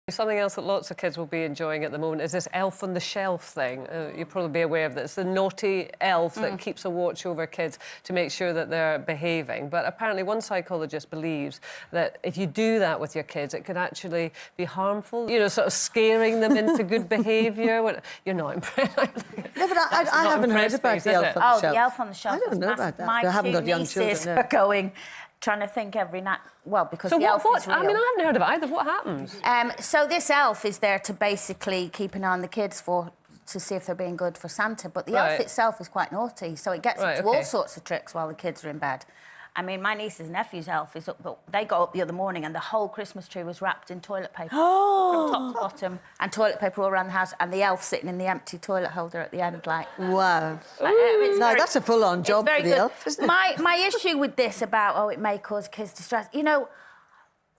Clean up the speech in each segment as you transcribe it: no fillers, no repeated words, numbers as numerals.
Something else that lots of kids will be enjoying at the moment is this elf on the shelf thing. You'll probably be aware of this. The naughty elf that keeps a watch over kids to make sure that they're behaving. But apparently one psychologist believes that if you do that with your kids, it could actually be harmful, you know, sort of scaring them into good behaviour. You're not impressed. No, but I haven't heard about the elf on the shelf. Oh, the elf on the shelf. I don't know about that. My I haven't two got young nieces children. are going, trying to think every night. Well, because So the elf is real. I mean, I haven't heard of it either. What happens? So this elf is there to basically keep an eye on the kids to see if they're being good for Santa. But the elf itself is quite naughty, so it gets up to all sorts of tricks while the kids are in bed. I mean, my niece's and nephew's elf is up, but they got up the other morning and the whole Christmas tree was wrapped in toilet paper from top to bottom, and toilet paper all around the house, and the elf sitting in the empty toilet holder at the end, like. Wow. No, that's a full-on job for the elf, isn't it? My issue with this about, it may cause kids distress, you know,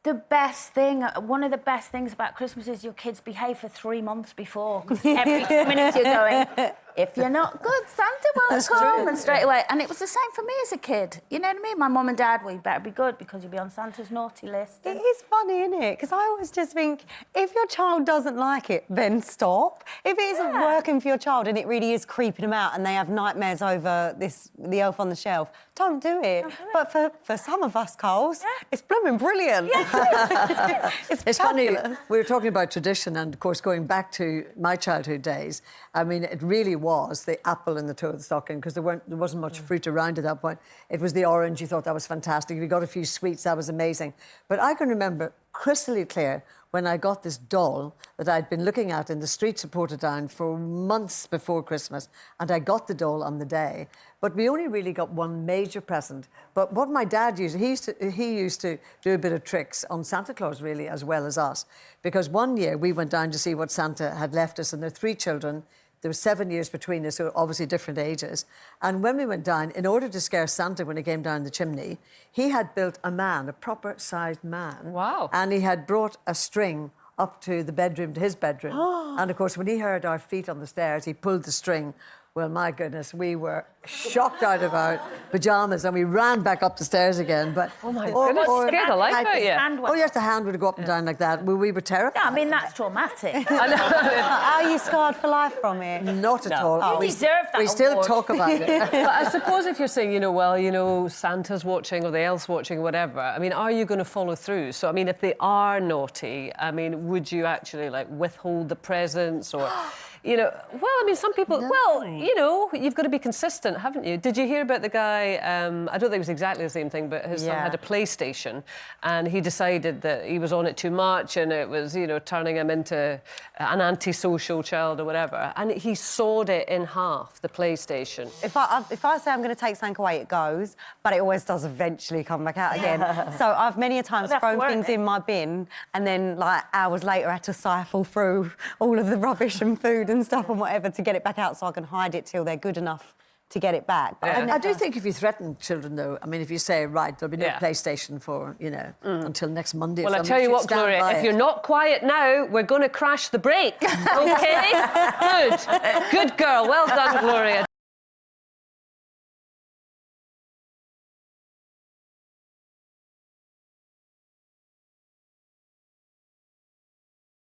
one of the best things about Christmas is your kids behave for 3 months before. Every 2 minutes you're going, if you're not good, Santa won't come, and straight away. And it was the same for me as a kid. You know what I mean? My mum and dad, well, you better be good because you'll be on Santa's naughty list. It is funny, isn't it? Because I always just think, if your child doesn't like it, then stop. If it isn't working for your child and it really is creeping them out and they have nightmares over the elf on the shelf, don't do it. But for some of us, Coles, it's blooming brilliant. Yeah, It's funny, we were talking about tradition and, of course, going back to my childhood days, I mean, it really was the apple in the toe of the stocking because there wasn't much fruit around at that point. It was the orange, you thought that was fantastic. If you got a few sweets, that was amazing. But I can remember crystally clear when I got this doll that I'd been looking at in the streets of Portadown for months before Christmas, and I got the doll on the day. But we only really got one major present. But what my dad used, he used to do a bit of tricks on Santa Claus, really, as well as us. Because one year we went down to see what Santa had left us, and there were 3 children. There were 7 years between us, so obviously different ages. And when we went down, in order to scare Santa when he came down the chimney, he had built a man, a proper-sized man. Wow. And he had brought a string up to the bedroom, to his bedroom. And, of course, when he heard our feet on the stairs, he pulled the string. Well, my goodness, we were shocked out of our pyjamas and we ran back up the stairs again. But oh, my goodness, scared the life out of you. Oh, yes, the hand would go up and down like that. We were terrified. Yeah, I mean, that's traumatic. Are you scarred for life from it? Not at all. You deserve that We still award. talk about it. But I suppose if you're saying, Santa's watching or the elf's watching, whatever, I mean, are you going to follow through? So, I mean, if they are naughty, I mean, would you actually, like, withhold the presents or... some people... No. Well, you've got to be consistent, haven't you? Did you hear about the guy... I don't think it was exactly the same thing, but his son had a PlayStation and he decided that he was on it too much and it was, turning him into an antisocial child or whatever. And he sawed it in half, the PlayStation. If I say I'm going to take something away, it goes, but it always does eventually come back out again. So I've many a times thrown things in my bin and then, like, hours later had to siphon through all of the rubbish and food and stuff and whatever to get it back out so I can hide it till they're good enough to get it back. But I do think if you threaten children, though, I mean, if you say, right, there'll be no PlayStation for, until next Monday. Well, I tell you what, Gloria, if you're not quiet now, we're going to crash the break, OK? Good. Good girl. Well done, Gloria.